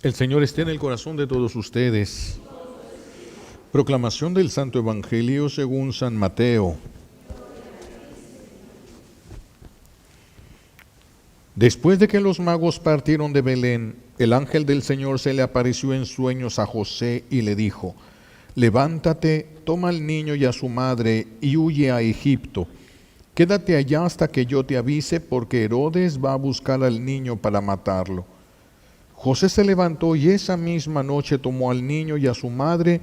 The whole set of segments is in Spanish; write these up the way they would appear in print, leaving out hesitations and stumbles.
El Señor esté en el corazón de todos ustedes. Proclamación del Santo Evangelio según San Mateo. Después de que los magos partieron de Belén, el ángel del Señor se le apareció en sueños a José y le dijo: levántate, toma al niño y a su madre y huye a Egipto. Quédate allá hasta que yo te avise, porque Herodes va a buscar al niño para matarlo. José se levantó y esa misma noche tomó al niño y a su madre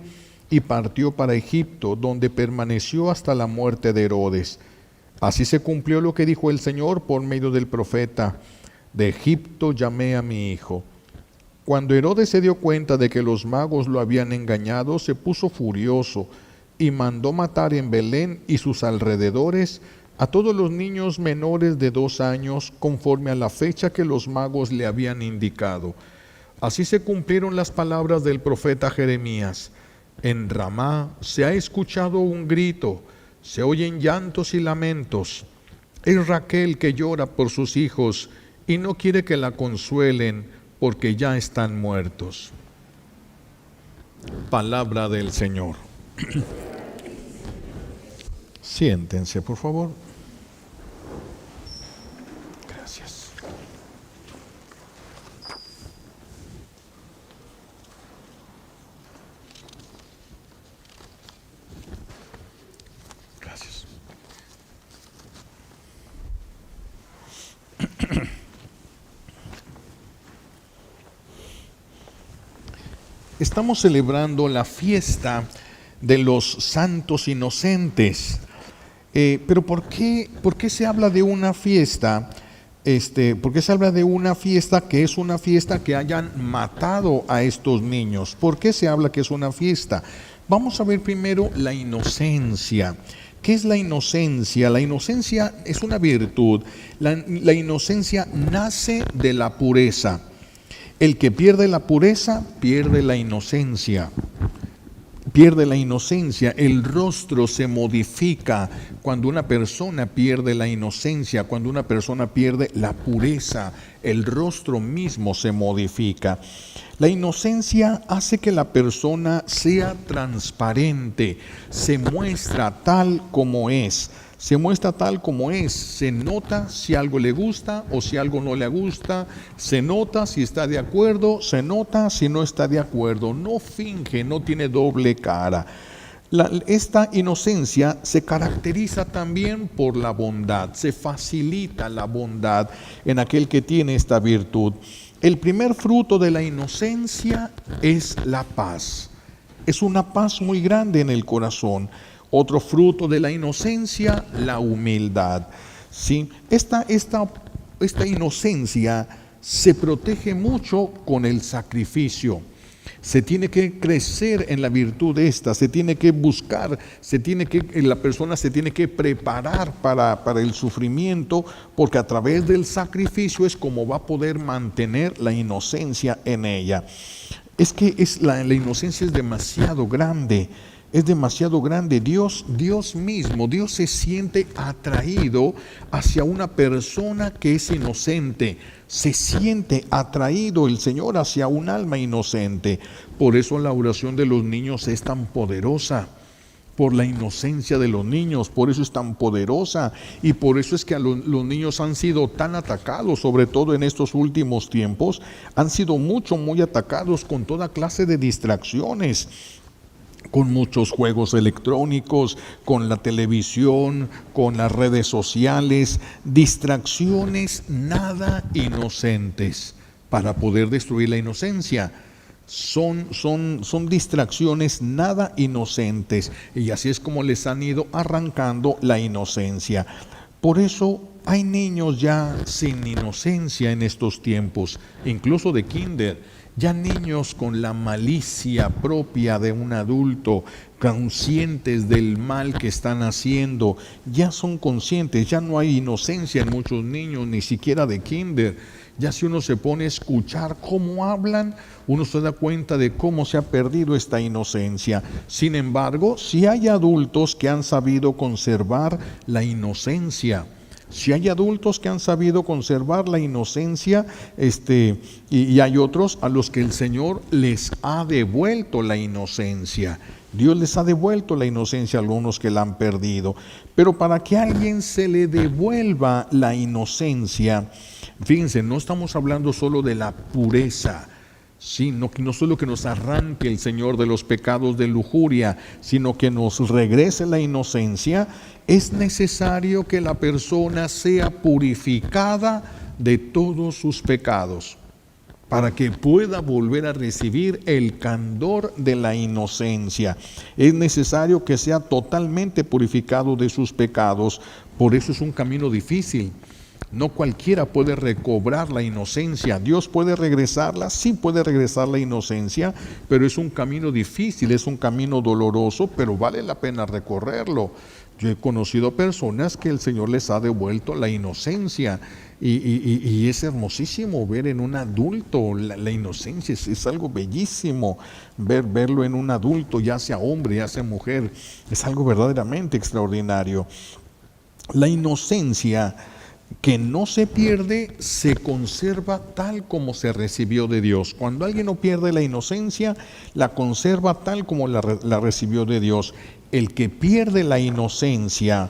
y partió para Egipto, donde permaneció hasta la muerte de Herodes. Así se cumplió lo que dijo el Señor por medio del profeta: de Egipto llamé a mi hijo. Cuando Herodes se dio cuenta de que los magos lo habían engañado, se puso furioso y mandó matar en Belén y sus alrededores a todos los niños menores de 2 años, conforme a la fecha que los magos le habían indicado. Así se cumplieron las palabras del profeta Jeremías: en Ramá se ha escuchado un grito, se oyen llantos y lamentos. Es Raquel que llora por sus hijos y no quiere que la consuelen, porque ya están muertos. Palabra del Señor. Siéntense, por favor. Gracias. Gracias. Estamos celebrando la fiesta de los santos inocentes. Pero ¿por qué se habla de una fiesta? ¿Por qué se habla de una fiesta que es una fiesta que hayan matado a estos niños? ¿Por qué se habla que es una fiesta? Vamos a ver primero la inocencia. ¿Qué es la inocencia? La inocencia es una virtud. La inocencia nace de la pureza. El que pierde la pureza, pierde la inocencia. Pierde la inocencia, el rostro se modifica cuando una persona pierde la inocencia, cuando una persona pierde la pureza, el rostro mismo se modifica. La inocencia hace que la persona sea transparente, se muestra tal como es. Se muestra tal como es, se nota si algo le gusta o si algo no le gusta, se nota si está de acuerdo, se nota si no está de acuerdo, no finge, no tiene doble cara. Esta inocencia se caracteriza también por la bondad, se facilita la bondad en aquel que tiene esta virtud. El primer fruto de la inocencia es la paz, es una paz muy grande en el corazón. Otro fruto de la inocencia, la humildad. ¿Sí? Esta inocencia se protege mucho con el sacrificio. Se tiene que crecer en la virtud esta, se tiene que buscar, la persona se tiene que preparar para el sufrimiento, porque a través del sacrificio es como va a poder mantener la inocencia en ella. Es que la inocencia es demasiado grande. Es demasiado grande. Dios mismo, Dios se siente atraído hacia una persona que es inocente. Se siente atraído el Señor hacia un alma inocente. Por eso la oración de los niños es tan poderosa. Por la inocencia de los niños, por eso es tan poderosa. Y por eso es que los niños han sido tan atacados, sobre todo en estos últimos tiempos. Han sido muy atacados con toda clase de distracciones, con muchos juegos electrónicos, con la televisión, con las redes sociales, distracciones nada inocentes para poder destruir la inocencia. Son distracciones nada inocentes, y así es como les han ido arrancando la inocencia. Por eso hay niños ya sin inocencia en estos tiempos, incluso de kinder. Ya niños con la malicia propia de un adulto, conscientes del mal que están haciendo, ya son conscientes, ya no hay inocencia en muchos niños, ni siquiera de kinder. Ya si uno se pone a escuchar cómo hablan, uno se da cuenta de cómo se ha perdido esta inocencia. Sin embargo, sí hay adultos que han sabido conservar la inocencia. Si hay adultos que han sabido conservar la inocencia, y hay otros a los que el Señor les ha devuelto la inocencia. Dios les ha devuelto la inocencia a algunos que la han perdido. Pero para que a alguien se le devuelva la inocencia, fíjense, no estamos hablando solo de la pureza, sino que no solo que nos arranque el Señor de los pecados de lujuria, sino que nos regrese la inocencia. Es necesario que la persona sea purificada de todos sus pecados, para que pueda volver a recibir el candor de la inocencia. Es necesario que sea totalmente purificado de sus pecados. Por eso es un camino difícil. No cualquiera puede recobrar la inocencia. Dios puede regresarla, sí puede regresar la inocencia, pero es un camino difícil, es un camino doloroso, pero vale la pena recorrerlo. Yo he conocido personas que el Señor les ha devuelto la inocencia, y es hermosísimo ver en un adulto la inocencia. Es algo bellísimo verlo en un adulto, ya sea hombre, ya sea mujer. Es algo verdaderamente extraordinario. La inocencia que no se pierde, se conserva tal como se recibió de Dios. Cuando alguien no pierde la inocencia, la conserva tal como la recibió de Dios. El que pierde la inocencia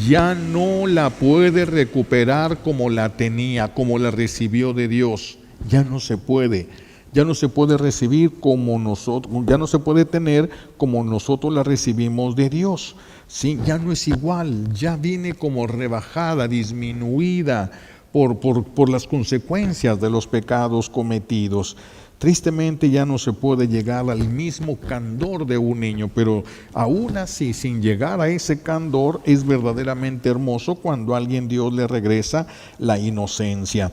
ya no la puede recuperar como la tenía, como la recibió de Dios. Ya no se puede. Ya no se puede recibir como nosotros, ya no se puede tener como nosotros la recibimos de Dios. Sí, ya no es igual, ya viene como rebajada, disminuida por las consecuencias de los pecados cometidos. Tristemente ya no se puede llegar al mismo candor de un niño, pero aún así, sin llegar a ese candor, es verdaderamente hermoso cuando a alguien Dios le regresa la inocencia.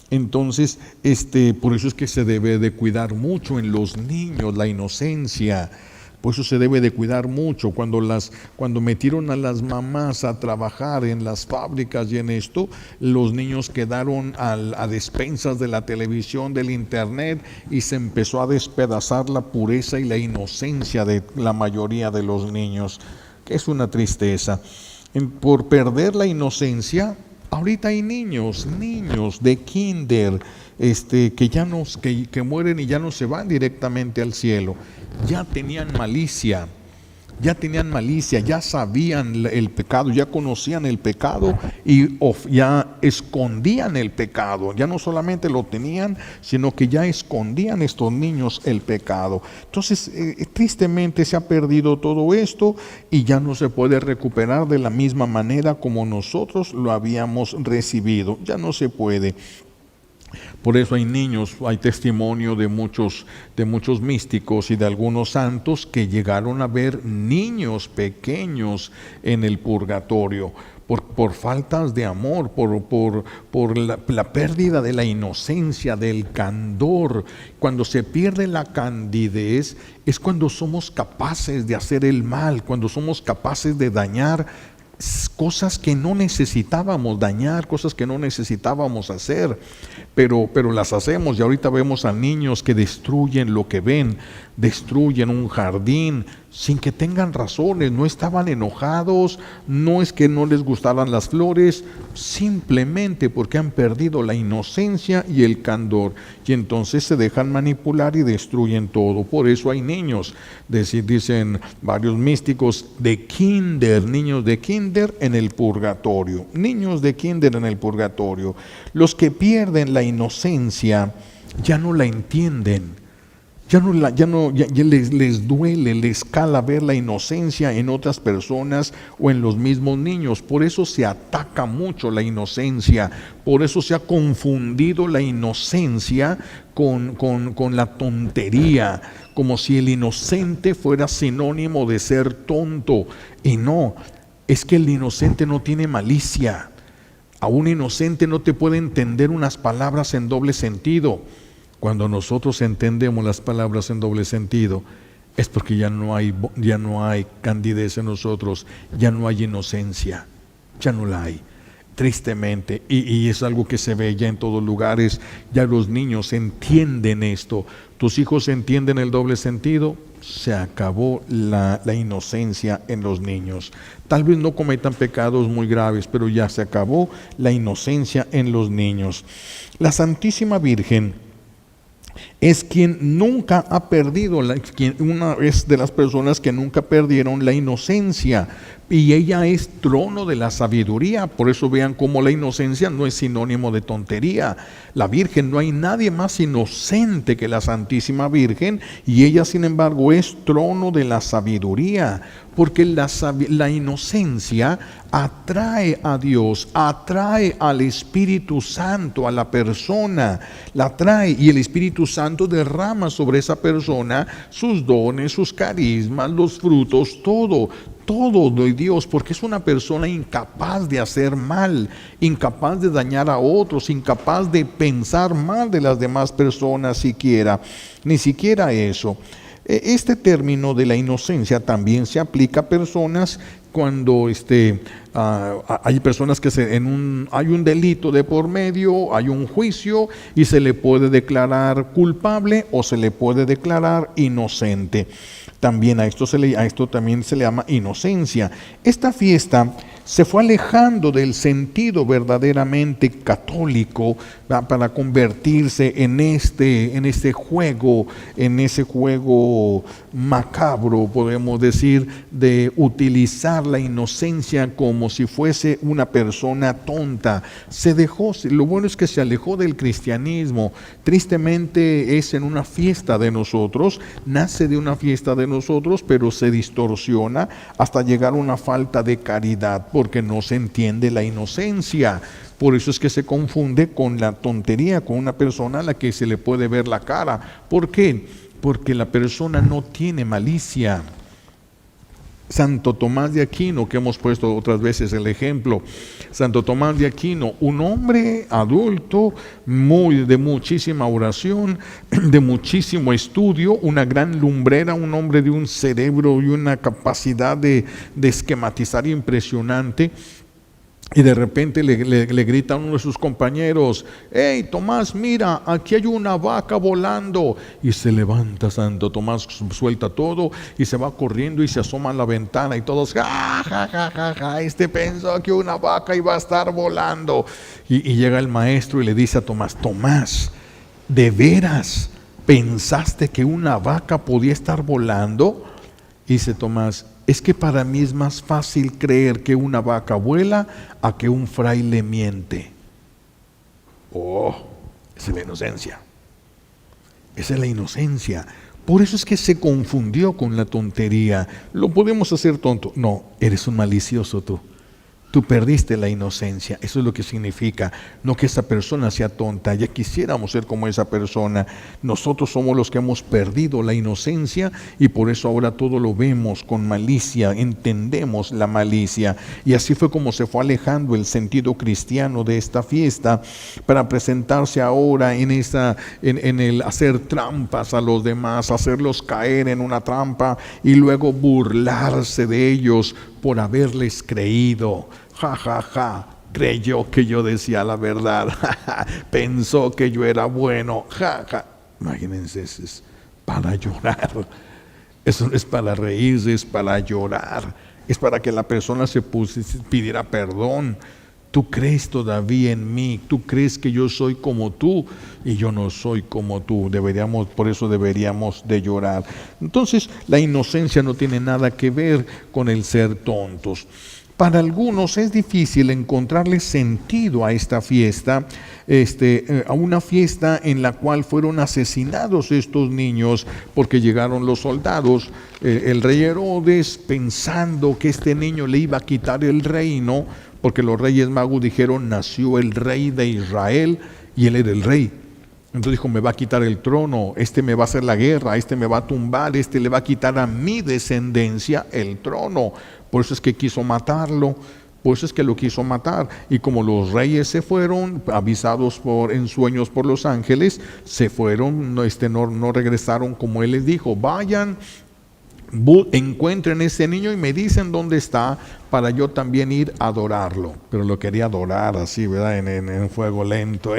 Entonces, por eso es que se debe de cuidar mucho en los niños la inocencia. Por eso se debe de cuidar mucho. Cuando metieron a las mamás a trabajar en las fábricas y en esto, los niños quedaron a despensas de la televisión, del internet, y se empezó a despedazar la pureza y la inocencia de la mayoría de los niños, que es una tristeza. Por perder la inocencia, ahorita hay niños de kinder, que mueren y ya no se van directamente al cielo. Ya tenían malicia, ya sabían el pecado, ya conocían el pecado y ya escondían el pecado. Ya no solamente lo tenían, sino que ya escondían estos niños el pecado. Entonces, tristemente se ha perdido todo esto y ya no se puede recuperar de la misma manera como nosotros lo habíamos recibido. Ya no se puede. Por eso hay niños, hay testimonio de muchos místicos y de algunos santos que llegaron a ver niños pequeños en el purgatorio por faltas de amor, por la pérdida de la inocencia, del candor. Cuando se pierde la candidez es cuando somos capaces de hacer el mal, cuando somos capaces de dañar cosas que no necesitábamos dañar, cosas que no necesitábamos hacer, pero las hacemos. Y ahorita vemos a niños que destruyen lo que ven, destruyen un jardín sin que tengan razones. No estaban enojados, no es que no les gustaban las flores, simplemente porque han perdido la inocencia y el candor, y entonces se dejan manipular y destruyen todo. Por eso hay niños, dicen varios místicos, niños de kinder en el purgatorio, niños de kinder en el purgatorio. Los que pierden la inocencia ya no la entienden. Ya les duele, les cala ver la inocencia en otras personas o en los mismos niños. Por eso se ataca mucho la inocencia, por eso se ha confundido la inocencia con la tontería, como si el inocente fuera sinónimo de ser tonto. Y no, es que el inocente no tiene malicia. A un inocente no te puede entender unas palabras en doble sentido. Cuando nosotros entendemos las palabras en doble sentido, es porque ya no hay candidez en nosotros, ya no hay inocencia, ya no la hay, tristemente. Y es algo que se ve ya en todos lugares. Ya los niños entienden esto. ¿Tus hijos entienden el doble sentido? se acabó la inocencia en los niños. Tal vez no cometan pecados muy graves, pero ya se acabó la inocencia en los niños. La Santísima Virgen es quien nunca ha perdido, es de las personas que nunca perdieron la inocencia, y ella es trono de la sabiduría. Por eso vean cómo la inocencia no es sinónimo de tontería. La Virgen, no hay nadie más inocente que la Santísima Virgen, y ella sin embargo es trono de la sabiduría, porque la inocencia atrae a Dios, atrae al Espíritu Santo a la persona, la atrae, y el Espíritu Santo derrama sobre esa persona sus dones, sus carismas, los frutos, todo de Dios, porque es una persona incapaz de hacer mal, incapaz de dañar a otros, incapaz de pensar mal de las demás personas siquiera, ni siquiera eso. Este término de la inocencia también se aplica a personas cuando hay personas que hay un delito de por medio, hay un juicio y se le puede declarar culpable o se le puede declarar inocente. También a esto también se le llama inocencia. Esta fiesta se fue alejando del sentido verdaderamente católico, ¿verdad?, para convertirse en ese juego macabro, podemos decir, de utilizar la inocencia como si fuese una persona tonta. Lo bueno es que se alejó del cristianismo. Tristemente es en una fiesta de nosotros, nace de una fiesta de nosotros, pero se distorsiona hasta llegar a una falta de caridad, porque no se entiende la inocencia. Por eso es que se confunde con la tontería, con una persona a la que se le puede ver la cara. ¿Por qué? Porque la persona no tiene malicia. Santo Tomás de Aquino, que hemos puesto otras veces el ejemplo, Santo Tomás de Aquino, un hombre adulto, de muchísima oración, de muchísimo estudio, una gran lumbrera, un hombre de un cerebro y una capacidad de esquematizar impresionante. Y de repente le grita a uno de sus compañeros: «Hey, Tomás, mira, aquí hay una vaca volando». Y se levanta Santo Tomás, suelta todo y se va corriendo y se asoma a la ventana, y todos: «Ja, ja, ja, ja, ja, pensó que una vaca iba a estar volando». Y llega el maestro y le dice a Tomás: «Tomás, ¿de veras pensaste que una vaca podía estar volando?». Y dice Tomás: «Es que para mí es más fácil creer que una vaca vuela a que un fraile miente». Oh, esa es la inocencia. Esa es la inocencia. Por eso es que se confundió con la tontería. ¿Lo podemos hacer tonto? No, eres un malicioso tú. Tú perdiste la inocencia. Eso es lo que significa. No que esa persona sea tonta. Ya quisiéramos ser como esa persona. Nosotros somos los que hemos perdido la inocencia, y por eso ahora todo lo vemos con malicia. Entendemos la malicia. Y así fue como se fue alejando el sentido cristiano de esta fiesta, para presentarse ahora en el hacer trampas a los demás, hacerlos caer en una trampa y luego burlarse de ellos por haberles creído. Ja, ja, ja, creyó que yo decía la verdad. Pensó que yo era bueno. Ja, ja. Imagínense, es para llorar. Eso no es para reírse, es para llorar. Es para que la persona pidiera perdón. Tú crees todavía en mí, tú crees que yo soy como tú, y yo no soy como tú. Por eso deberíamos de llorar. Entonces, la inocencia no tiene nada que ver con el ser tontos. Para algunos es difícil encontrarle sentido a esta fiesta, a una fiesta en la cual fueron asesinados estos niños, porque llegaron los soldados. El rey Herodes, pensando que este niño le iba a quitar el reino, porque los reyes magos dijeron: nació el rey de Israel, y él era el rey. Entonces dijo: me va a quitar el trono, me va a hacer la guerra, me va a tumbar, le va a quitar a mi descendencia el trono. Por eso es que quiso matarlo, por eso es que lo quiso matar. Y como los reyes se fueron, avisados en sueños por los ángeles, se fueron, no regresaron como él les dijo: vayan, encuentren ese niño y me dicen dónde está, para yo también ir a adorarlo. Pero lo quería adorar así, ¿verdad? En fuego lento.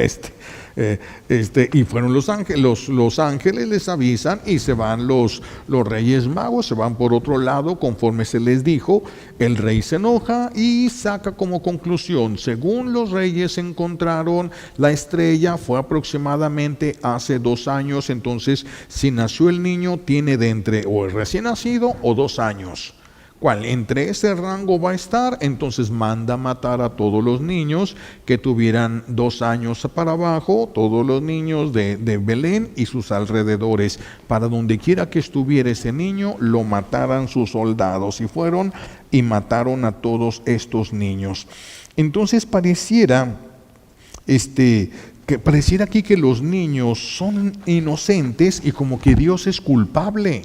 Y fueron los ángeles, los ángeles les avisan y se van los reyes magos, se van por otro lado conforme se les dijo. El rey se enoja y saca como conclusión: según los reyes encontraron la estrella, fue aproximadamente hace 2 años, entonces si nació el niño tiene de entre o el recién nacido o 2 años. ¿Cuál? Entre ese rango va a estar, entonces manda matar a todos los niños que tuvieran 2 años para abajo, todos los niños de Belén y sus alrededores. Para donde quiera que estuviera ese niño, lo mataran sus soldados. Y fueron y mataron a todos estos niños. Entonces pareciera aquí que los niños son inocentes y como que Dios es culpable.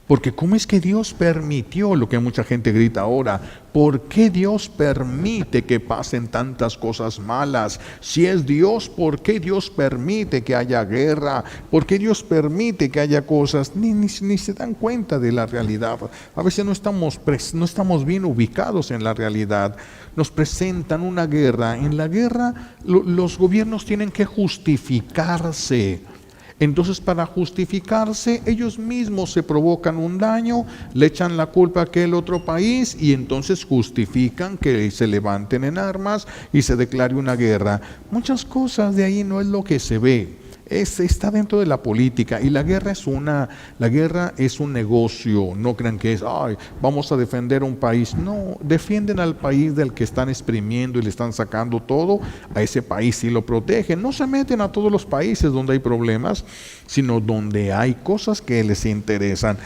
Porque ¿cómo es que Dios permitió lo que mucha gente grita ahora? ¿Por qué Dios permite que pasen tantas cosas malas? Si es Dios, ¿por qué Dios permite que haya guerra? ¿Por qué Dios permite que haya cosas? Ni se dan cuenta de la realidad. A veces no estamos bien ubicados en la realidad. Nos presentan una guerra. En la guerra los gobiernos tienen que justificarse. Entonces, para justificarse, ellos mismos se provocan un daño, le echan la culpa a aquel otro país y entonces justifican que se levanten en armas y se declare una guerra. Muchas cosas de ahí no es lo que se ve. Está dentro de la política y la guerra es un negocio. No crean que es, vamos a defender un país. No, defienden al país del que están exprimiendo y le están sacando todo. A ese país sí lo protegen. No se meten a todos los países donde hay problemas, sino donde hay cosas que les interesan.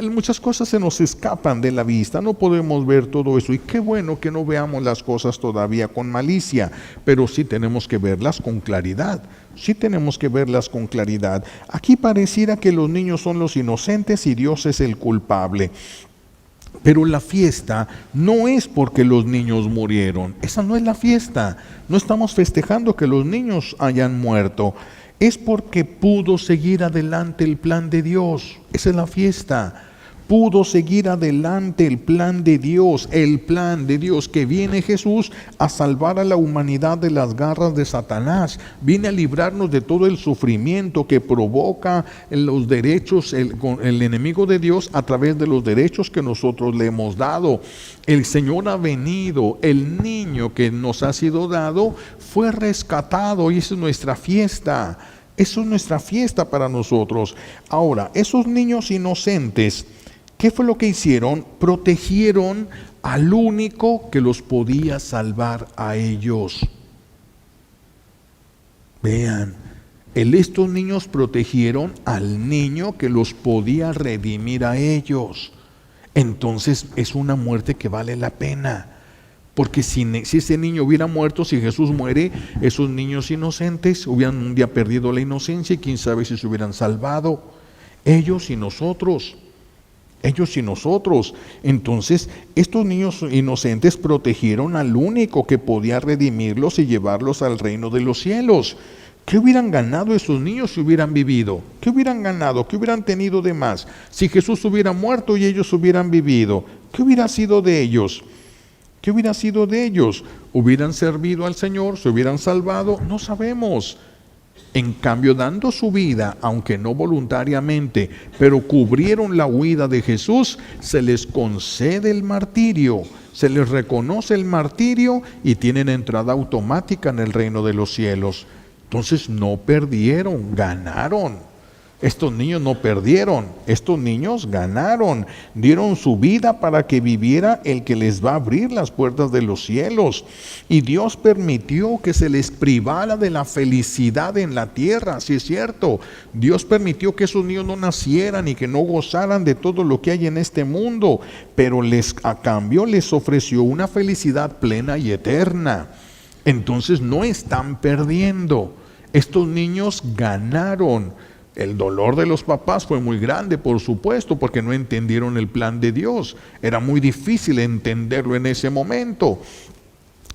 Muchas cosas se nos escapan de la vista, no podemos ver todo eso, y qué bueno que no veamos las cosas todavía con malicia, pero sí tenemos que verlas con claridad. Sí tenemos que verlas con claridad. Aquí pareciera que los niños son los inocentes y Dios es el culpable. Pero la fiesta no es porque los niños murieron. Esa no es la fiesta. No estamos festejando que los niños hayan muerto. Es porque pudo seguir adelante el plan de Dios. Esa es la fiesta. Pudo seguir adelante el plan de Dios que viene Jesús a salvar a la humanidad de las garras de Satanás, viene a librarnos de todo el sufrimiento que provoca los derechos, el enemigo de Dios a través de los derechos que nosotros le hemos dado. El Señor ha venido, el niño que nos ha sido dado fue rescatado y esa es nuestra fiesta. Eso es nuestra fiesta para nosotros. Ahora, esos niños inocentes, ¿qué fue lo que hicieron? Protegieron al único que los podía salvar a ellos. Vean, estos niños protegieron al niño que los podía redimir a ellos. Entonces es una muerte que vale la pena. Porque si ese niño hubiera muerto, si Jesús muere, esos niños inocentes hubieran un día perdido la inocencia y quién sabe si se hubieran salvado. Ellos y nosotros. Entonces, estos niños inocentes protegieron al único que podía redimirlos y llevarlos al reino de los cielos. ¿Qué hubieran ganado esos niños si hubieran vivido? ¿Qué hubieran ganado? ¿Qué hubieran tenido de más? Si Jesús hubiera muerto y ellos hubieran vivido, ¿qué hubiera sido de ellos? ¿Qué hubiera sido de ellos? ¿Hubieran servido al Señor? ¿Se hubieran salvado? No sabemos. En cambio, dando su vida, aunque no voluntariamente, pero cubrieron la huida de Jesús, se les concede el martirio, se les reconoce el martirio y tienen entrada automática en el reino de los cielos. Entonces no perdieron, ganaron. Estos niños no perdieron, estos niños ganaron, dieron su vida para que viviera el que les va a abrir las puertas de los cielos. Y Dios permitió que se les privara de la felicidad en la tierra, sí es cierto. Dios permitió que esos niños no nacieran y que no gozaran de todo lo que hay en este mundo, pero a cambio les ofreció una felicidad plena y eterna. Entonces no están perdiendo, estos niños ganaron. El dolor de los papás fue muy grande, por supuesto, porque no entendieron el plan de Dios. Era muy difícil entenderlo en ese momento.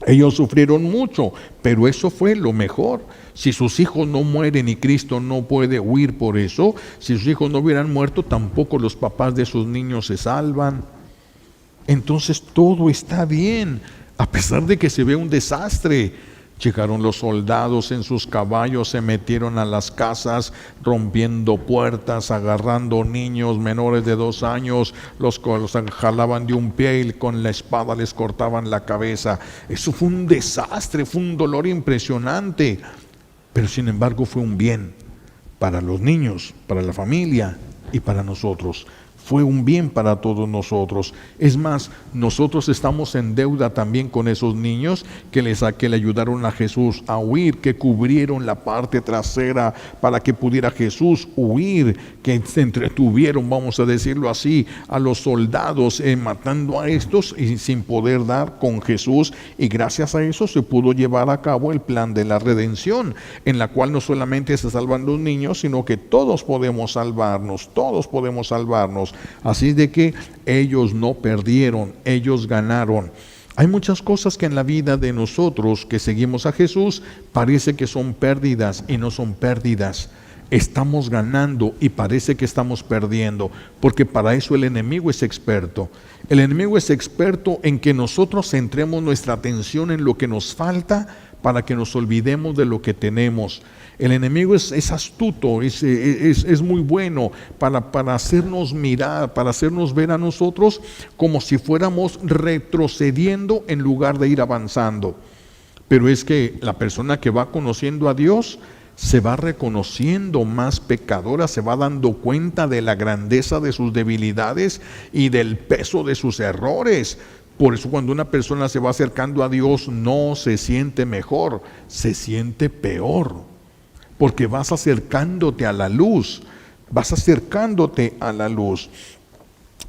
Ellos sufrieron mucho, pero eso fue lo mejor. Si sus hijos no mueren y Cristo no puede huir por eso, si sus hijos no hubieran muerto, tampoco los papás de esos niños se salvan. Entonces todo está bien, a pesar de que se ve un desastre. Llegaron los soldados en sus caballos, se metieron a las casas, rompiendo puertas, agarrando niños menores de 2 años, los jalaban de un pie y con la espada les cortaban la cabeza. Eso fue un desastre, fue un dolor impresionante, pero sin embargo fue un bien para los niños, para la familia y para nosotros. Fue un bien para todos nosotros. Es más, nosotros estamos en deuda también con esos niños que le ayudaron a Jesús a huir, que cubrieron la parte trasera para que pudiera Jesús huir, que se entretuvieron, vamos a decirlo así, a los soldados matando a estos y sin poder dar con Jesús. Y gracias a eso se pudo llevar a cabo el plan de la redención, en la cual no solamente se salvan los niños, sino que todos podemos salvarnos, todos podemos salvarnos. Así de que ellos no perdieron, ellos ganaron. Hay muchas cosas que en la vida de nosotros que seguimos a Jesús parece que son pérdidas y no son pérdidas. Estamos ganando y parece que estamos perdiendo, porque para eso el enemigo es experto. El enemigo es experto en que nosotros centremos nuestra atención en lo que nos falta para que nos olvidemos de lo que tenemos. El enemigo es astuto, es muy bueno para hacernos mirar, para hacernos ver a nosotros como si fuéramos retrocediendo en lugar de ir avanzando. Pero es que la persona que va conociendo a Dios se va reconociendo más pecadora, se va dando cuenta de la grandeza de sus debilidades y del peso de sus errores. Por eso cuando una persona se va acercando a Dios no se siente mejor, se siente peor. Porque vas acercándote a la luz, vas acercándote a la luz.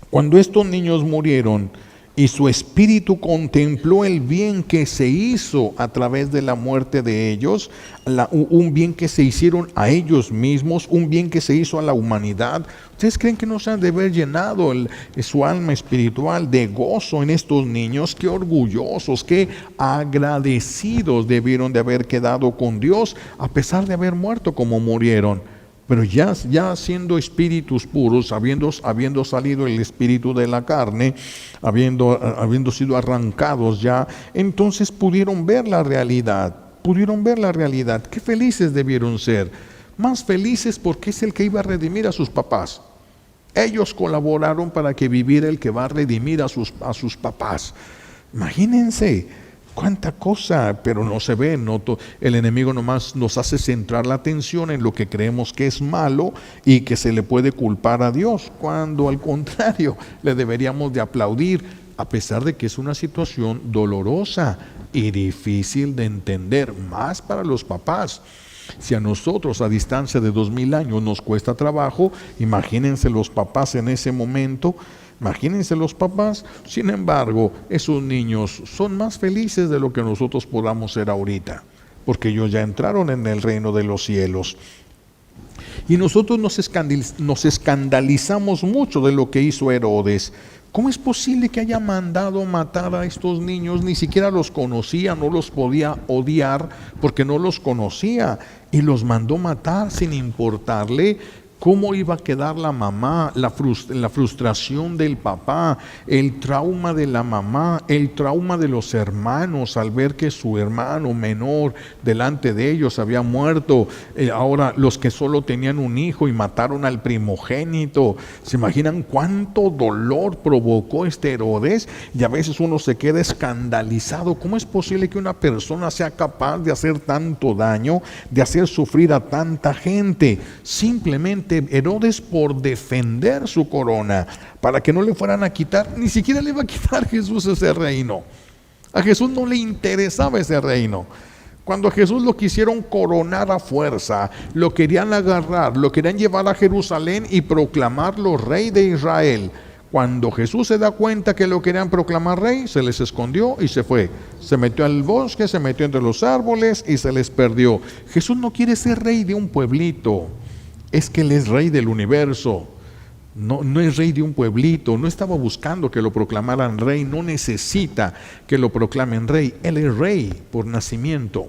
Cuando estos niños murieron y su espíritu contempló el bien que se hizo a través de la muerte de ellos, un bien que se hicieron a ellos mismos, un bien que se hizo a la humanidad. ¿Ustedes creen que no se han de haber llenado su alma espiritual de gozo en estos niños? Qué orgullosos, qué agradecidos debieron de haber quedado con Dios a pesar de haber muerto como murieron. Pero ya siendo espíritus puros, habiendo salido el espíritu de la carne, habiendo sido arrancados ya, entonces pudieron ver la realidad. Qué felices debieron ser. Más felices porque es el que iba a redimir a sus papás. Ellos colaboraron para que viviera el que va a redimir a sus papás. Imagínense. Cuánta cosa, pero no se ve. El enemigo nomás nos hace centrar la atención en lo que creemos que es malo y que se le puede culpar a Dios, cuando al contrario le deberíamos de aplaudir, a pesar de que es una situación dolorosa y difícil de entender, más para los papás. Si a nosotros a distancia de 2000 años nos cuesta trabajo, imagínense los papás en ese momento. Imagínense los papás. Sin embargo, esos niños son más felices de lo que nosotros podamos ser ahorita, porque ellos ya entraron en el reino de los cielos. Y nosotros nos escandalizamos mucho de lo que hizo Herodes. ¿Cómo es posible que haya mandado matar a estos niños? Ni siquiera los conocía, no los podía odiar porque no los conocía, y los mandó matar sin importarle cómo iba a quedar la mamá, la frustración del papá, el trauma de la mamá, el trauma de los hermanos al ver que su hermano menor delante de ellos había muerto. Ahora los que solo tenían un hijo y mataron al primogénito. ¿Se imaginan cuánto dolor provocó este Herodes? Y a veces uno se queda escandalizado. ¿Cómo es posible que una persona sea capaz de hacer tanto daño, de hacer sufrir a tanta gente? Simplemente Herodes, por defender su corona, para que no le fueran a quitar, ni siquiera le iba a quitar a Jesús ese reino. A Jesús no le interesaba ese reino. Cuando a Jesús lo quisieron coronar a fuerza, lo querían agarrar, lo querían llevar a Jerusalén y proclamarlo rey de Israel. Cuando Jesús se da cuenta que lo querían proclamar rey, se les escondió y se fue. Se metió al bosque, se metió entre los árboles y se les perdió. Jesús no quiere ser rey de un pueblito. Es que Él es rey del universo, no es rey de un pueblito. No estaba buscando que lo proclamaran rey, no necesita que lo proclamen rey. Él es rey por nacimiento.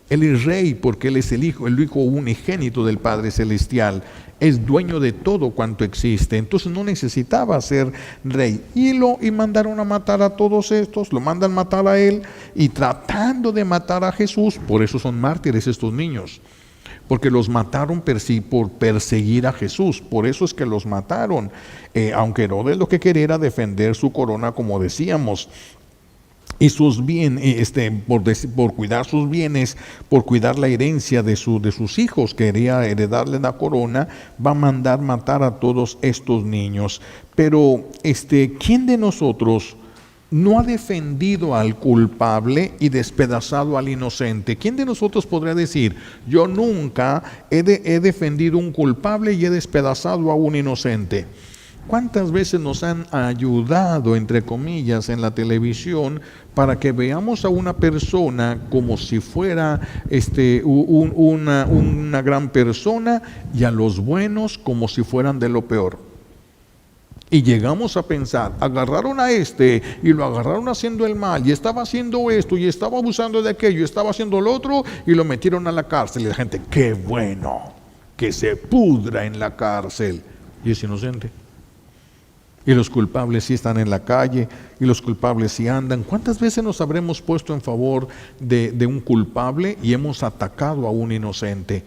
Él es rey porque Él es el hijo unigénito del Padre Celestial. Es dueño de todo cuanto existe. Entonces no necesitaba ser rey. Y mandaron a matar a todos estos, lo mandan matar a Él, y tratando de matar a Jesús. Por eso son mártires estos niños, porque los mataron por perseguir a Jesús. Por eso es que los mataron, aunque Herodes lo que quería era defender su corona, como decíamos, y sus bienes, por cuidar sus bienes, por cuidar la herencia de sus hijos, quería heredarle la corona, va a mandar matar a todos estos niños. Pero ¿quién de nosotros no ha defendido al culpable y despedazado al inocente? ¿Quién de nosotros podría decir: yo nunca he defendido un culpable y he despedazado a un inocente? ¿Cuántas veces nos han ayudado, entre comillas, en la televisión para que veamos a una persona como si fuera una gran persona, y a los buenos como si fueran de lo peor? Y llegamos a pensar: agarraron a y lo agarraron haciendo el mal, y estaba haciendo esto, y estaba abusando de aquello, y estaba haciendo lo otro, y lo metieron a la cárcel. Y la gente: qué bueno, que se pudra en la cárcel. Y es inocente. Y los culpables sí están en la calle, y los culpables sí andan. ¿Cuántas veces nos habremos puesto en favor de un culpable y hemos atacado a un inocente?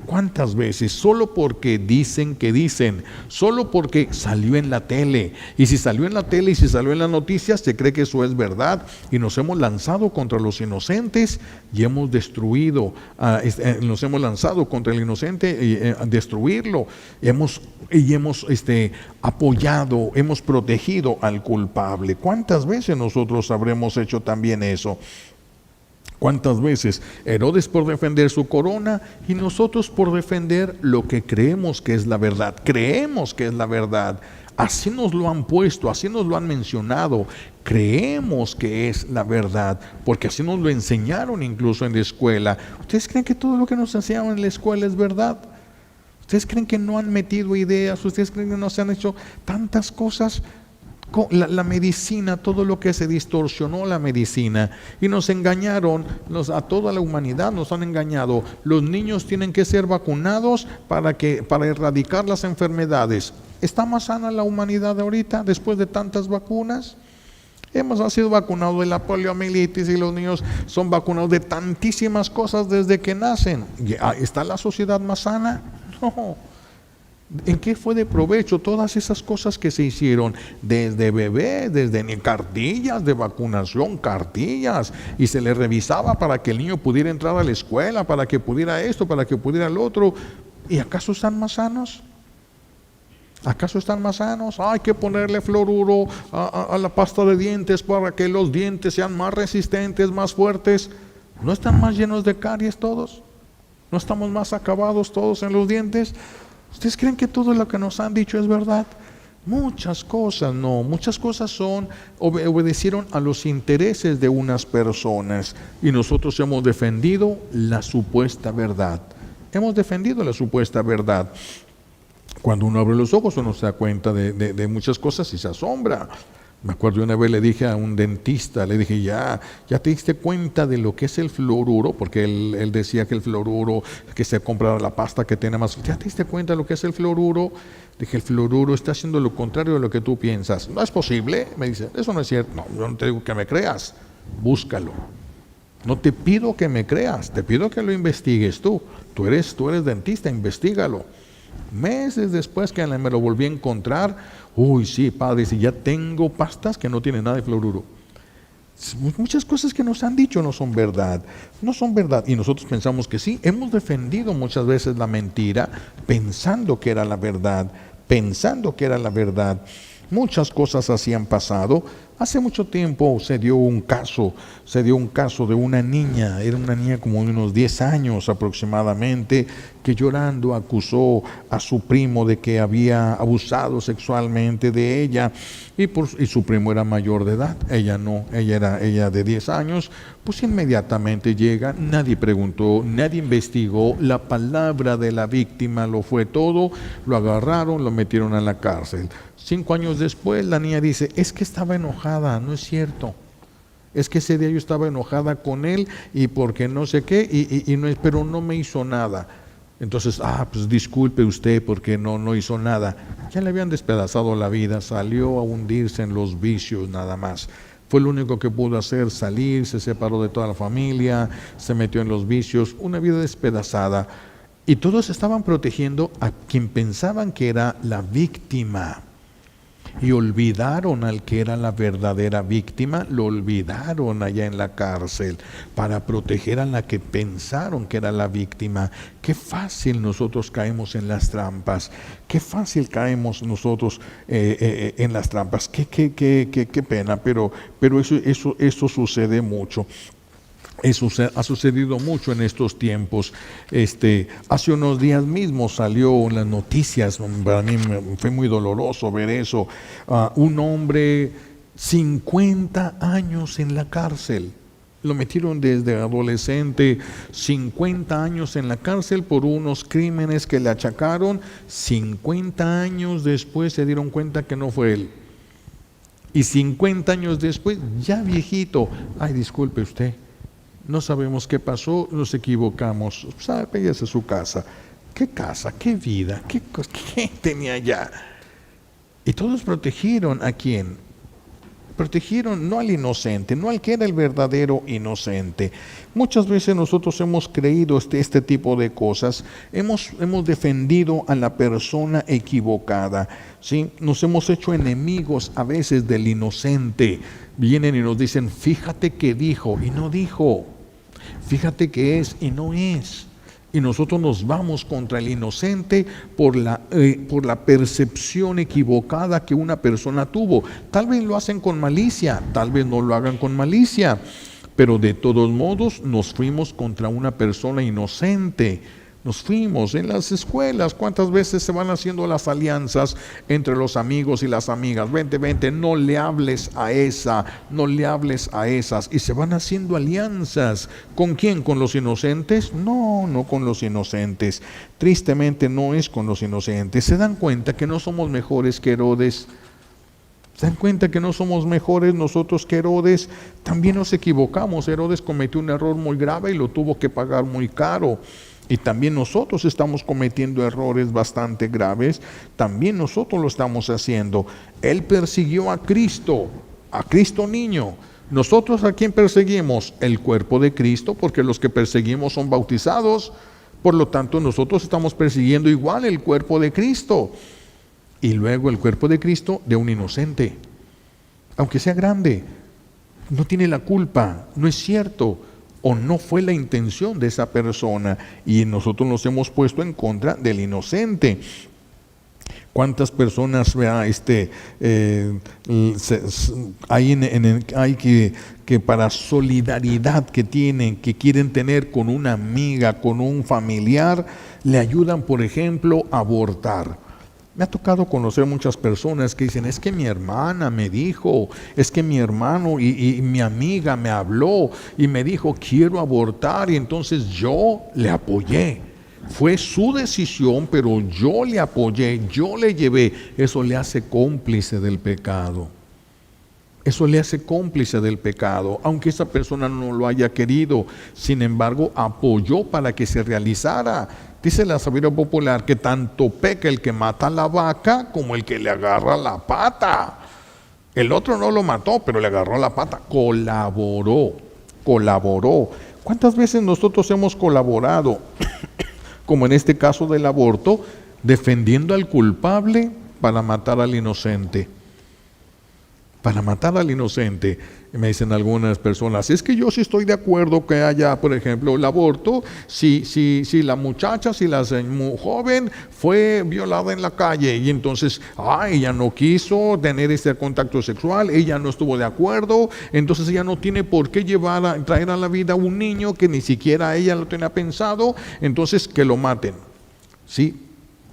¿Cuántas veces? Solo porque dicen que dicen, solo porque salió en la tele. Y si salió en la tele y si salió en las noticias, se cree que eso es verdad. Y nos hemos lanzado contra los inocentes y hemos destruido, nos hemos lanzado contra el inocente a destruirlo. Y hemos apoyado, hemos protegido al culpable. ¿Cuántas veces nosotros habremos hecho también eso? ¿Cuántas veces Herodes por defender su corona y nosotros por defender lo que creemos que es la verdad? Creemos que es la verdad. Así nos lo han puesto, así nos lo han mencionado. Creemos que es la verdad, porque así nos lo enseñaron incluso en la escuela. ¿Ustedes creen que todo lo que nos enseñaron en la escuela es verdad? ¿Ustedes creen que no han metido ideas? ¿Ustedes creen que no se han hecho tantas cosas? La medicina, todo lo que se distorsionó la medicina y nos engañaron, a toda la humanidad nos han engañado. Los niños tienen que ser vacunados para erradicar las enfermedades. ¿Está más sana la humanidad ahorita después de tantas vacunas? Hemos sido vacunados de la poliomielitis y los niños son vacunados de tantísimas cosas desde que nacen. ¿Está la sociedad más sana? No. ¿En qué fue de provecho todas esas cosas que se hicieron desde bebé, desde cartillas de vacunación, cartillas, y se le revisaba para que el niño pudiera entrar a la escuela, para que pudiera esto, para que pudiera lo otro? ¿Y acaso están más sanos? ¿Acaso están más sanos? Hay que ponerle fluoruro a la pasta de dientes para que los dientes sean más resistentes, más fuertes. ¿No están más llenos de caries todos? ¿No estamos más acabados todos en los dientes? ¿Ustedes creen que todo lo que nos han dicho es verdad? Muchas cosas no, muchas cosas obedecieron a los intereses de unas personas, y nosotros hemos defendido la supuesta verdad. Hemos defendido la supuesta verdad. Cuando uno abre los ojos uno se da cuenta de muchas cosas y se asombra. Me acuerdo una vez le dije a un dentista, le dije: ¿ya te diste cuenta de lo que es el fluoruro? Porque él decía que el fluoruro, que se compra la pasta que tiene más. ¿Ya te diste cuenta de lo que es el fluoruro? Dije: el fluoruro está haciendo lo contrario de lo que tú piensas. ¿No es posible? Me dice: eso no es cierto. No, yo no te digo que me creas, búscalo. No te pido que me creas, te pido que lo investigues tú. Tú eres dentista, investígalo. Meses después que me lo volví a encontrar: uy, sí, padre, si ya tengo pastas que no tienen nada de fluoruro. Muchas cosas que nos han dicho no son verdad, y nosotros pensamos que sí. Hemos defendido muchas veces la mentira pensando que era la verdad, Muchas cosas así han pasado. Hace mucho tiempo se dio un caso de una niña, era una niña como de unos 10 años aproximadamente, que llorando acusó a su primo de que había abusado sexualmente de ella, y su primo era mayor de edad, ella no, ella de 10 años. Pues inmediatamente llega, nadie preguntó, nadie investigó, la palabra de la víctima lo fue todo, lo agarraron, lo metieron a la cárcel. 5 años después la niña dice: es que estaba enojada. No es cierto. Es que ese día yo estaba enojada con él y porque no sé qué, pero no me hizo nada. Entonces, pues disculpe usted porque no hizo nada. Ya le habían despedazado la vida, salió a hundirse en los vicios nada más. Fue lo único que pudo hacer, salir, se separó de toda la familia, se metió en los vicios, una vida despedazada. Y todos estaban protegiendo a quien pensaban que era la víctima. Y olvidaron al que era la verdadera víctima, lo olvidaron allá en la cárcel para proteger a la que pensaron que era la víctima. Qué fácil nosotros caemos en las trampas, qué fácil caemos nosotros en las trampas, qué pena, pero eso sucede mucho. Eso ha sucedido mucho en estos tiempos. Hace unos días mismo salió en las noticias, para mí fue muy doloroso ver eso. Un hombre, 50 años en la cárcel. Lo metieron desde adolescente, 50 años en la cárcel por unos crímenes que le achacaron. 50 años después se dieron cuenta que no fue él. Y 50 años después, ya viejito, disculpe usted, no sabemos qué pasó, nos equivocamos. Váyase a su casa. ¿Qué casa? ¿Qué vida? ¿Qué tenía allá? Y todos protegieron ¿a quién? Protegieron no al inocente, no al que era el verdadero inocente. Muchas veces nosotros hemos creído este tipo de cosas, hemos defendido a la persona equivocada, ¿sí? Nos hemos hecho enemigos a veces del inocente. Vienen y nos dicen, fíjate que dijo y no dijo. Fíjate que es y no es. Y nosotros nos vamos contra el inocente por la percepción equivocada que una persona tuvo. Tal vez lo hacen con malicia, tal vez no lo hagan con malicia, pero de todos modos nos fuimos contra una persona inocente. Nos fuimos en las escuelas. ¿Cuántas veces se van haciendo las alianzas entre los amigos y las amigas? Vente, no le hables a esa, no le hables a esas. Y se van haciendo alianzas. ¿Con quién? ¿Con los inocentes? No con los inocentes. Tristemente no es con los inocentes. Se dan cuenta que no somos mejores que Herodes. ¿Se dan cuenta que no somos mejores nosotros que Herodes? También nos equivocamos. Herodes cometió un error muy grave y lo tuvo que pagar muy caro. Y también nosotros estamos cometiendo errores bastante graves, también nosotros lo estamos haciendo. Él persiguió a Cristo niño. ¿Nosotros a quién perseguimos? El cuerpo de Cristo, porque los que perseguimos son bautizados. Por lo tanto, nosotros estamos persiguiendo igual el cuerpo de Cristo. Y luego el cuerpo de Cristo de un inocente. Aunque sea grande, no tiene la culpa, no es cierto. O no fue la intención de esa persona y nosotros nos hemos puesto en contra del inocente. ¿Cuántas personas hay que para solidaridad que quieren tener con una amiga, con un familiar, le ayudan, por ejemplo, a abortar? Me ha tocado conocer muchas personas que dicen, es que mi hermana me dijo, es que mi hermano y mi amiga me habló y me dijo, quiero abortar, y entonces yo le apoyé. Fue su decisión, pero yo le apoyé, yo le llevé. Eso le hace cómplice del pecado. Eso le hace cómplice del pecado, aunque esa persona no lo haya querido. Sin embargo, apoyó para que se realizara. Dice la sabiduría popular que tanto peca el que mata la vaca como el que le agarra la pata. El otro no lo mató, pero le agarró la pata. Colaboró. ¿Cuántas veces nosotros hemos colaborado, como en este caso del aborto, defendiendo al culpable para matar al inocente? Para matar al inocente. Me dicen algunas personas, es que yo sí estoy de acuerdo que haya, por ejemplo, el aborto, si la muchacha, si la joven fue violada en la calle y entonces, ella no quiso tener ese contacto sexual, ella no estuvo de acuerdo, entonces ella no tiene por qué traer a la vida a un niño que ni siquiera ella lo tenía pensado, entonces que lo maten. Sí,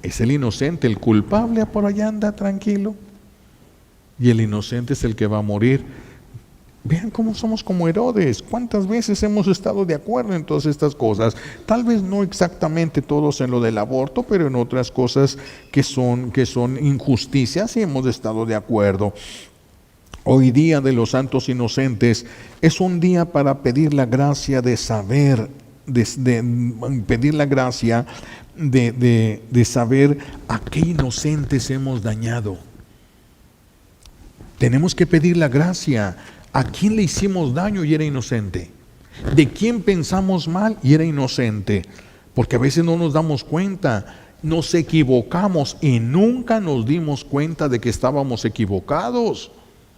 es el inocente, el culpable por allá anda tranquilo. Y el inocente es el que va a morir. Vean cómo somos como Herodes. ¿Cuántas veces hemos estado de acuerdo en todas estas cosas? Tal vez no exactamente todos en lo del aborto, pero en otras cosas que son injusticias y hemos estado de acuerdo. Hoy día de los santos inocentes es un día para pedir la gracia de saber, pedir la gracia de saber a qué inocentes hemos dañado. Tenemos que pedir la gracia. ¿A quién le hicimos daño y era inocente? ¿De quién pensamos mal y era inocente? Porque a veces no nos damos cuenta, nos equivocamos y nunca nos dimos cuenta de que estábamos equivocados.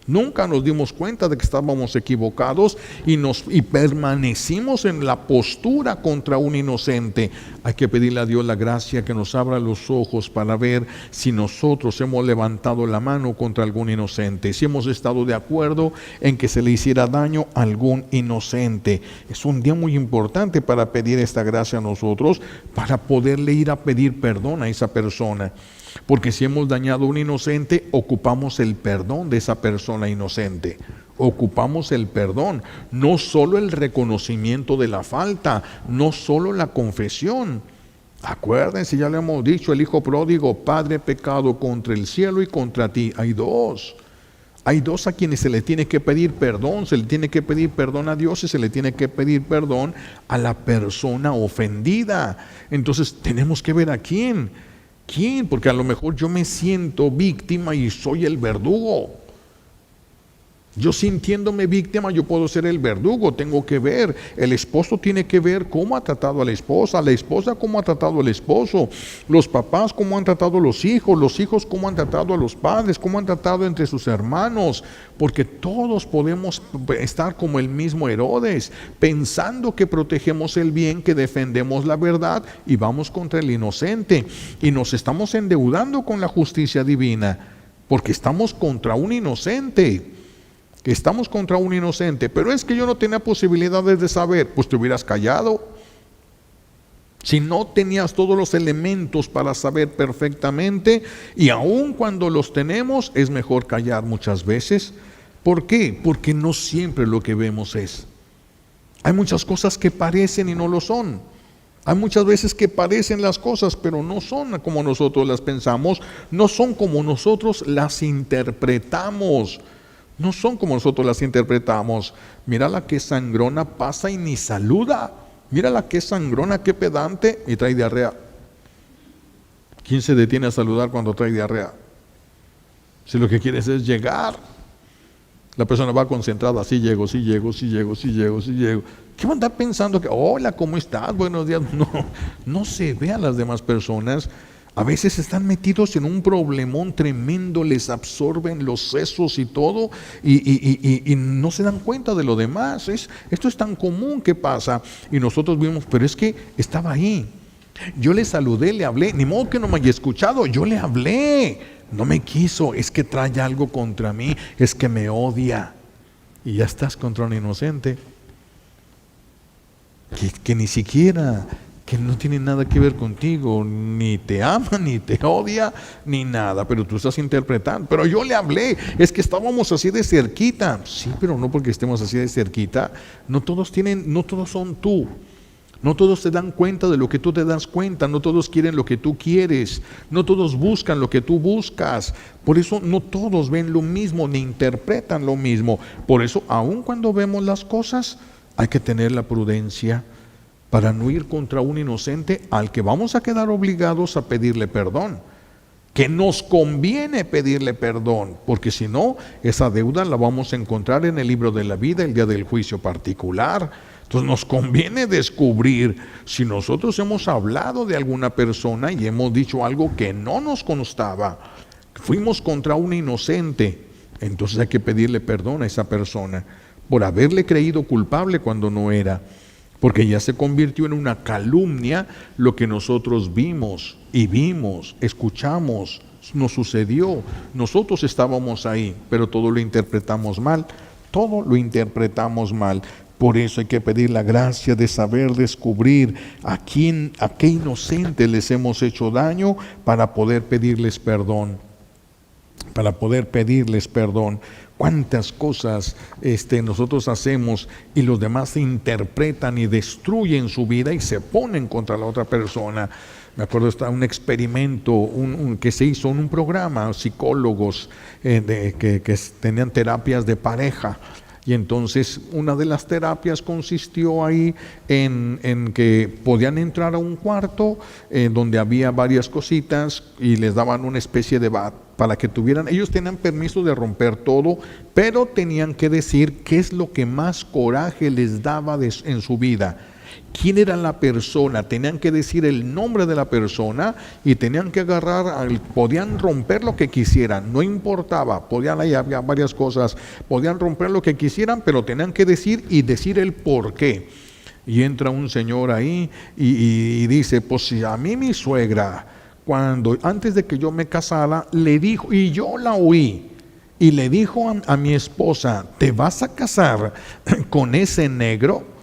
Nunca nos dimos cuenta de que estábamos equivocados y permanecimos en la postura contra un inocente. Hay que pedirle a Dios la gracia que nos abra los ojos para ver si nosotros hemos levantado la mano contra algún inocente, si hemos estado de acuerdo en que se le hiciera daño a algún inocente. Es un día muy importante para pedir esta gracia a nosotros, para poderle ir a pedir perdón a esa persona. Porque si hemos dañado a un inocente, ocupamos el perdón de esa persona inocente. Ocupamos el perdón, no solo el reconocimiento de la falta, no solo la confesión. Acuérdense, ya le hemos dicho, el hijo pródigo: Padre, he pecado contra el cielo y contra ti. Hay dos a quienes se le tiene que pedir perdón. Se le tiene que pedir perdón a Dios y se le tiene que pedir perdón a la persona ofendida. Entonces tenemos que ver a quién. ¿Quién? Porque a lo mejor yo me siento víctima y soy el verdugo. Yo sintiéndome víctima, yo puedo ser el verdugo. Tengo que ver, el esposo tiene que ver cómo ha tratado a la esposa cómo ha tratado al esposo, los papás cómo han tratado a los hijos cómo han tratado a los padres, cómo han tratado entre sus hermanos, porque todos podemos estar como el mismo Herodes, pensando que protegemos el bien, que defendemos la verdad y vamos contra el inocente y nos estamos endeudando con la justicia divina, porque estamos contra un inocente. Estamos contra un inocente, pero es que yo no tenía posibilidades de saber. Pues te hubieras callado. Si no tenías todos los elementos para saber perfectamente, y aun cuando los tenemos, es mejor callar muchas veces. ¿Por qué? Porque no siempre lo que vemos es. Hay muchas cosas que parecen y no lo son. Hay muchas veces que parecen las cosas, pero no son como nosotros las pensamos, no son como nosotros las interpretamos. No son como nosotros las interpretamos. Mira la que sangrona pasa y ni saluda. Mira la que sangrona, qué pedante, y trae diarrea. ¿Quién se detiene a saludar cuando trae diarrea? Si lo que quieres es llegar. La persona va concentrada, sí llego. ¿Qué va a andar pensando que, hola, ¿cómo estás? Buenos días. No se ve a las demás personas. A veces están metidos en un problemón tremendo, les absorben los sesos y todo, y no se dan cuenta de lo demás. Esto es tan común que pasa, y nosotros vimos, pero es que estaba ahí. Yo le saludé, le hablé, ni modo que no me haya escuchado, yo le hablé, no me quiso, es que trae algo contra mí, es que me odia. Y ya estás contra un inocente, que ni siquiera... que no tiene nada que ver contigo, ni te ama, ni te odia, ni nada, pero tú estás interpretando. Pero yo le hablé, es que estábamos así de cerquita. Sí, pero no porque estemos así de cerquita, no todos son tú. No todos se dan cuenta de lo que tú te das cuenta, no todos quieren lo que tú quieres, no todos buscan lo que tú buscas. Por eso no todos ven lo mismo, ni interpretan lo mismo. Por eso, aun cuando vemos las cosas, hay que tener la prudencia para no ir contra un inocente al que vamos a quedar obligados a pedirle perdón, que nos conviene pedirle perdón, porque si no, esa deuda la vamos a encontrar en el libro de la vida, el día del juicio particular. Entonces nos conviene descubrir si nosotros hemos hablado de alguna persona y hemos dicho algo que no nos constaba, fuimos contra un inocente, entonces hay que pedirle perdón a esa persona por haberle creído culpable cuando no era. Porque ya se convirtió en una calumnia lo que nosotros vimos, escuchamos, nos sucedió. Nosotros estábamos ahí, pero todo lo interpretamos mal. Por eso hay que pedir la gracia de saber descubrir a qué inocentes les hemos hecho daño para poder pedirles perdón. Cuántas cosas nosotros hacemos y los demás interpretan y destruyen su vida y se ponen contra la otra persona. Me acuerdo está un experimento que se hizo en un programa, psicólogos que tenían terapias de pareja. Y entonces una de las terapias consistió ahí en que podían entrar a un cuarto donde había varias cositas y les daban una especie de bat para que tuvieran, ellos tenían permiso de romper todo, pero tenían que decir qué es lo que más coraje les daba en su vida. ¿Quién era la persona? Tenían que decir el nombre de la persona y tenían que agarrar, podían romper lo que quisieran, no importaba, ahí había varias cosas, podían romper lo que quisieran, pero tenían que decir el por qué. Y entra un señor ahí y dice, pues si a mí mi suegra, antes de que yo me casara, le dijo, y yo la oí, y le dijo a mi esposa, ¿te vas a casar con ese negro?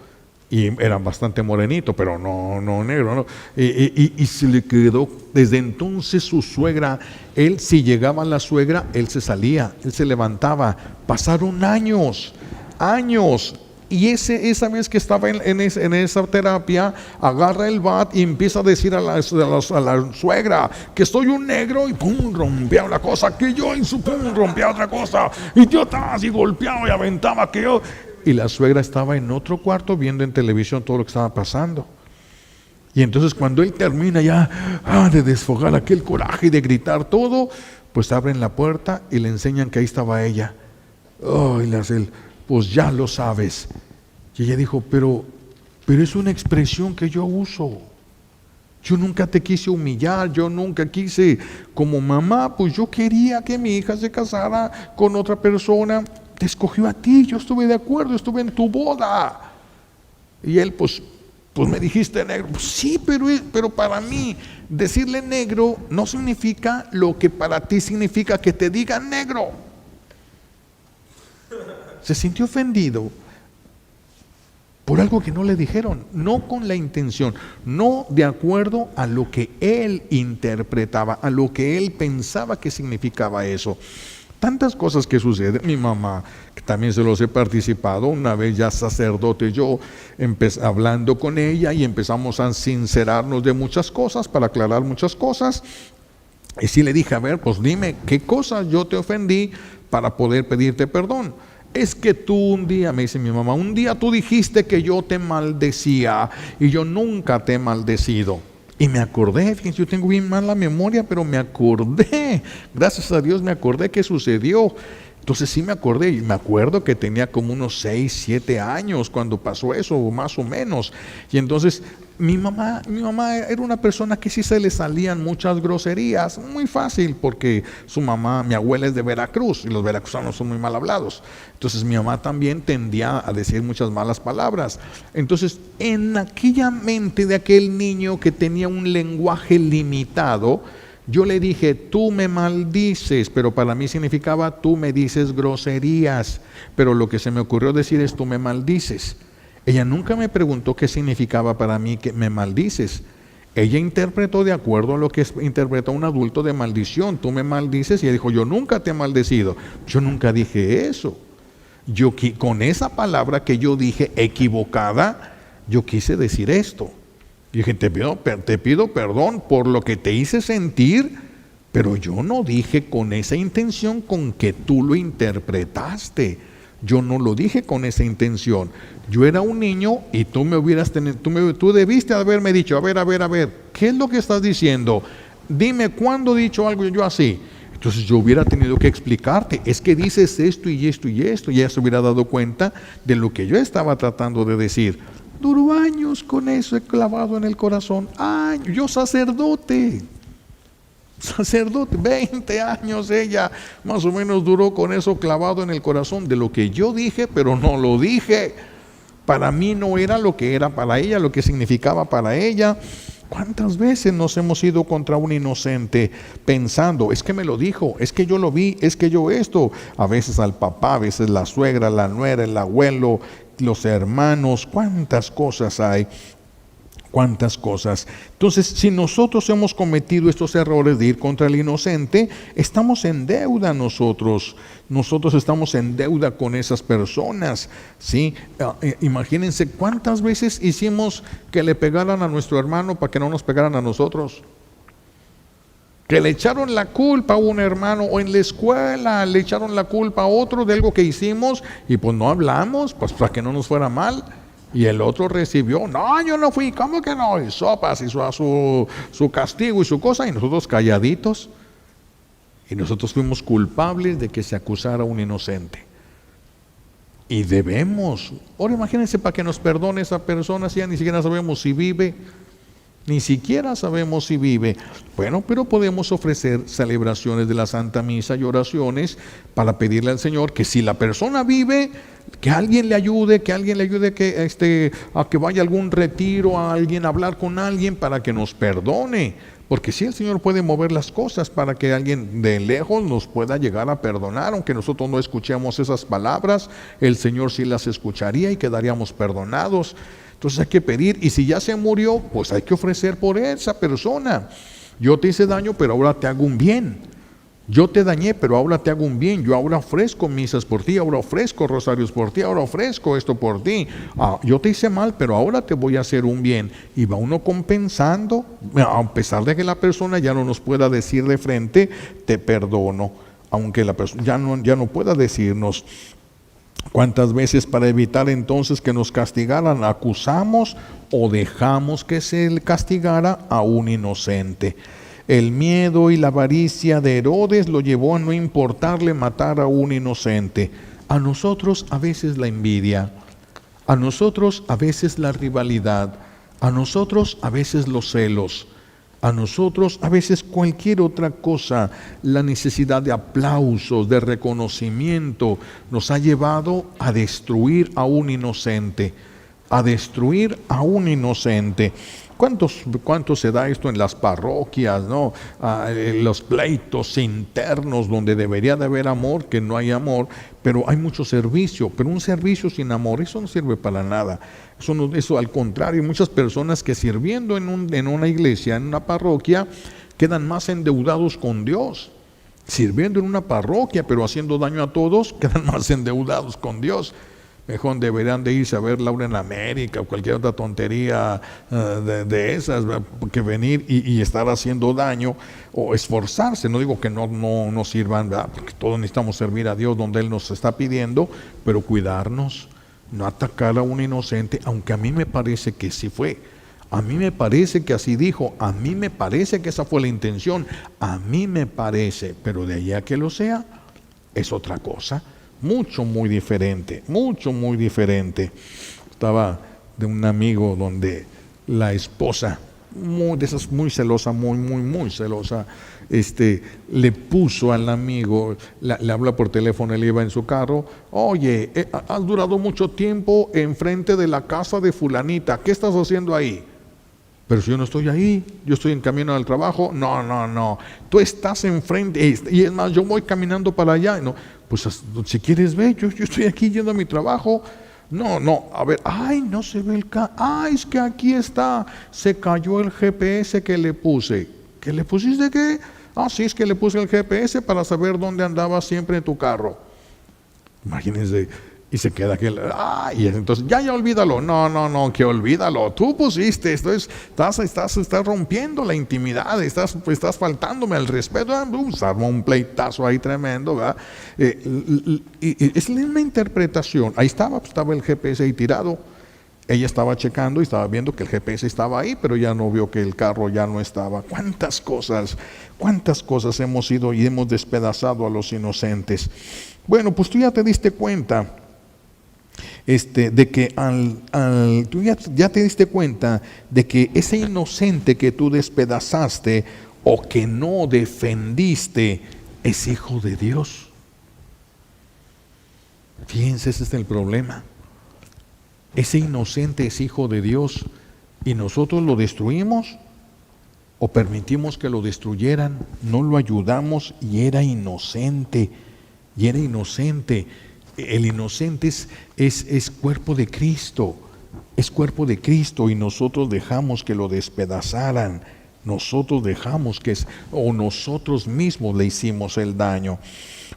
Y era bastante morenito, pero no negro, ¿no? Y se le quedó, desde entonces su suegra, él si llegaba la suegra, él se salía, él se levantaba. Pasaron años, y esa vez que estaba en esa terapia, agarra el bat y empieza a decir a la suegra que soy un negro, y pum, rompía una cosa, que yo, y pum, rompía otra cosa, y yo estaba así golpeado y aventaba que yo... Y la suegra estaba en otro cuarto viendo en televisión todo lo que estaba pasando. Y entonces cuando él termina ya de desfogar aquel coraje y de gritar todo, pues abren la puerta y le enseñan que ahí estaba ella. Y le hace pues ya lo sabes. Y ella dijo, pero es una expresión que yo uso. Yo nunca te quise humillar, yo nunca quise, como mamá, pues yo quería que mi hija se casara con otra persona. Te escogió a ti, yo estuve de acuerdo, estuve en tu boda. Y él pues me dijiste negro. Pues sí, pero para mí decirle negro no significa lo que para ti significa que te digan negro. Se sintió ofendido por algo que no le dijeron, no con la intención, no de acuerdo a lo que él interpretaba, a lo que él pensaba que significaba eso. Tantas cosas que suceden. Mi mamá, que también se los he participado, una vez ya sacerdote, yo hablando con ella y empezamos a sincerarnos de muchas cosas, para aclarar muchas cosas. Y sí le dije, a ver, pues dime, ¿qué cosas yo te ofendí para poder pedirte perdón? Es que tú un día, me dice mi mamá, un día tú dijiste que yo te maldecía y yo nunca te he maldecido. Y me acordé, fíjense, yo tengo bien mala memoria, pero me acordé, gracias a Dios me acordé que sucedió. Entonces sí me acordé, y me acuerdo que tenía como unos 6, 7 años cuando pasó eso, más o menos. Y entonces mi mamá era una persona que sí se le salían muchas groserías, muy fácil, porque mi abuela es de Veracruz, y los veracruzanos son muy mal hablados. Entonces mi mamá también tendía a decir muchas malas palabras. Entonces en aquella mente de aquel niño que tenía un lenguaje limitado, yo le dije, tú me maldices, pero para mí significaba, tú me dices groserías, pero lo que se me ocurrió decir es, tú me maldices. Ella nunca me preguntó qué significaba para mí que me maldices. Ella interpretó de acuerdo a lo que interpreta un adulto de maldición. Tú me maldices, y ella dijo, yo nunca te he maldecido. Yo nunca dije eso. Yo con esa palabra que yo dije equivocada, yo quise decir esto. Y dije, te pido perdón por lo que te hice sentir, pero yo no dije con esa intención con que tú lo interpretaste. Yo no lo dije con esa intención. Yo era un niño y tú debiste haberme dicho, a ver, ¿qué es lo que estás diciendo? Dime cuándo he dicho algo yo así. Entonces yo hubiera tenido que explicarte, es que dices esto y esto y esto, y ella se hubiera dado cuenta de lo que yo estaba tratando de decir. Duró años con eso clavado en el corazón, años. Yo sacerdote, 20 años ella más o menos duró con eso clavado en el corazón, de lo que yo dije, pero no lo dije. Para mí no era lo que era para ella, lo que significaba para ella. ¿Cuántas veces nos hemos ido contra un inocente pensando, es que me lo dijo, es que yo lo vi, es que yo esto? A veces al papá, a veces la suegra, la nuera, el abuelo, los hermanos, cuántas cosas hay. Cuántas cosas. Entonces, si nosotros hemos cometido estos errores de ir contra el inocente, estamos en deuda nosotros. Nosotros estamos en deuda con esas personas, ¿sí? Imagínense cuántas veces hicimos que le pegaran a nuestro hermano para que no nos pegaran a nosotros. Que le echaron la culpa a un hermano, o en la escuela le echaron la culpa a otro de algo que hicimos y pues no hablamos, pues para que no nos fuera mal. Y el otro recibió, no, yo no fui, ¿cómo que no? Y sopas y su castigo y su cosa, y nosotros calladitos. Y nosotros fuimos culpables de que se acusara a un inocente. Y debemos, ahora imagínense para que nos perdone esa persona, si ya ni siquiera sabemos si vive. Ni siquiera sabemos si vive. Bueno, pero podemos ofrecer celebraciones de la Santa Misa y oraciones para pedirle al Señor que si la persona vive, que alguien le ayude, a que vaya a algún retiro, a alguien, a hablar con alguien para que nos perdone. Porque si el Señor puede mover las cosas para que alguien de lejos nos pueda llegar a perdonar, aunque nosotros no escuchemos esas palabras, el Señor sí las escucharía y quedaríamos perdonados. Entonces hay que pedir, y si ya se murió, pues hay que ofrecer por esa persona. Yo te hice daño, pero ahora te hago un bien. Yo te dañé, pero ahora te hago un bien. Yo ahora ofrezco misas por ti, ahora ofrezco rosarios por ti, ahora ofrezco esto por ti. Yo te hice mal, pero ahora te voy a hacer un bien. Y va uno compensando, a pesar de que la persona ya no nos pueda decir de frente, te perdono. Aunque la persona ya no pueda decirnos. ¿Cuántas veces para evitar entonces que nos castigaran acusamos o dejamos que se le castigara a un inocente? El miedo y la avaricia de Herodes lo llevó a no importarle matar a un inocente. A nosotros a veces la envidia, a nosotros a veces la rivalidad, a nosotros a veces los celos, a nosotros a veces cualquier otra cosa, la necesidad de aplausos, de reconocimiento, nos ha llevado a destruir a un inocente, a destruir a un inocente. ¿Cuánto se da esto en las parroquias, no? Los pleitos internos donde debería de haber amor, que no hay amor, pero hay mucho servicio, pero un servicio sin amor, eso no sirve para nada. Eso al contrario, muchas personas que sirviendo en una iglesia, en una parroquia, quedan más endeudados con Dios. Sirviendo en una parroquia, pero haciendo daño a todos, quedan más endeudados con Dios. Mejor deberían de irse a ver Laura en América o cualquier otra tontería de esas, que venir y estar haciendo daño o esforzarse. No digo que no sirvan, ¿verdad? Porque todos necesitamos servir a Dios donde Él nos está pidiendo, pero cuidarnos, no atacar a un inocente, aunque a mí me parece que sí fue. A mí me parece que así dijo, a mí me parece que esa fue la intención, a mí me parece, pero de ahí a que lo sea, es otra cosa. Muy diferente, muy diferente. Estaba de un amigo donde la esposa, muy celosa, muy celosa, le puso al amigo, le habla por teléfono, él iba en su carro, oye, has durado mucho tiempo enfrente de la casa de fulanita, ¿qué estás haciendo ahí? Pero si yo no estoy ahí, yo estoy en camino al trabajo. No, tú estás enfrente, y es más, yo voy caminando para allá. No, pues si quieres ver, yo estoy aquí yendo a mi trabajo. No, a ver, no se ve el carro. Es que aquí está, se cayó el GPS que le puse. ¿Que le pusiste qué? Sí, es que le puse el GPS para saber dónde andaba siempre en tu carro. Imagínense. Y se queda aquel, y entonces ya olvídalo. No, que olvídalo. Tú pusiste esto, estás rompiendo la intimidad, estás faltándome al respeto. Se armó un pleitazo ahí tremendo, ¿verdad? Y es una interpretación. Ahí estaba el GPS ahí tirado. Ella estaba checando y estaba viendo que el GPS estaba ahí, pero ya no vio que el carro ya no estaba. ¿Cuántas cosas hemos ido y hemos despedazado a los inocentes? Bueno, pues tú ya te diste cuenta. De que tú ya te diste cuenta de que ese inocente que tú despedazaste o que no defendiste es hijo de Dios. Fíjense, ese es el problema. Ese inocente es hijo de Dios y nosotros lo destruimos o permitimos que lo destruyeran, no lo ayudamos y era inocente. El inocente es cuerpo de Cristo. es cuerpo de Cristo y nosotros dejamos que lo despedazaran. Nosotros dejamos o nosotros mismos le hicimos el daño.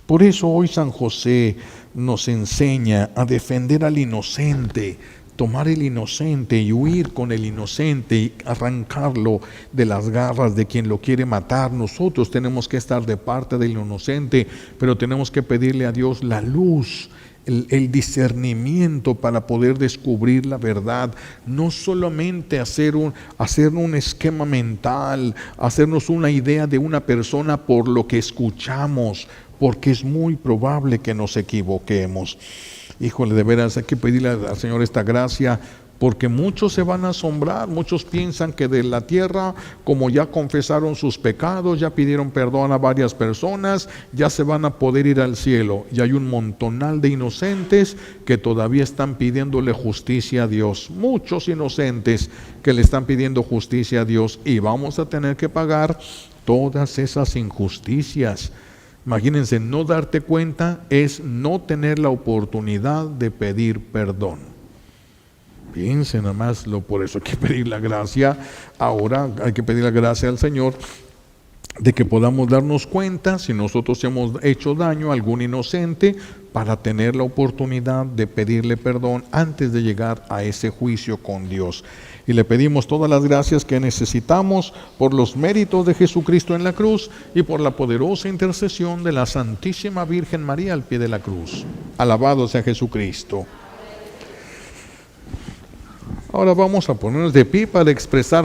Por eso hoy San José nos enseña a defender al inocente, tomar el inocente y huir con el inocente y arrancarlo de las garras de quien lo quiere matar. Nosotros tenemos que estar de parte del inocente, pero tenemos que pedirle a Dios la luz, el discernimiento para poder descubrir la verdad. No solamente hacer un esquema mental, hacernos una idea de una persona por lo que escuchamos, porque es muy probable que nos equivoquemos. Híjole, de veras hay que pedirle al Señor esta gracia, porque muchos se van a asombrar, muchos piensan que de la tierra, como ya confesaron sus pecados, ya pidieron perdón a varias personas, ya se van a poder ir al cielo. Y hay un montonal de inocentes que todavía están pidiéndole justicia a Dios. Muchos inocentes que le están pidiendo justicia a Dios, y vamos a tener que pagar todas esas injusticias. Imagínense, no darte cuenta es no tener la oportunidad de pedir perdón. Piensen nada más, por eso hay que pedir la gracia. Ahora hay que pedir la gracia al Señor de que podamos darnos cuenta si nosotros hemos hecho daño a algún inocente, para tener la oportunidad de pedirle perdón antes de llegar a ese juicio con Dios. Y le pedimos todas las gracias que necesitamos por los méritos de Jesucristo en la cruz y por la poderosa intercesión de la Santísima Virgen María al pie de la cruz. Alabado sea Jesucristo. Ahora vamos a ponernos de pie para expresar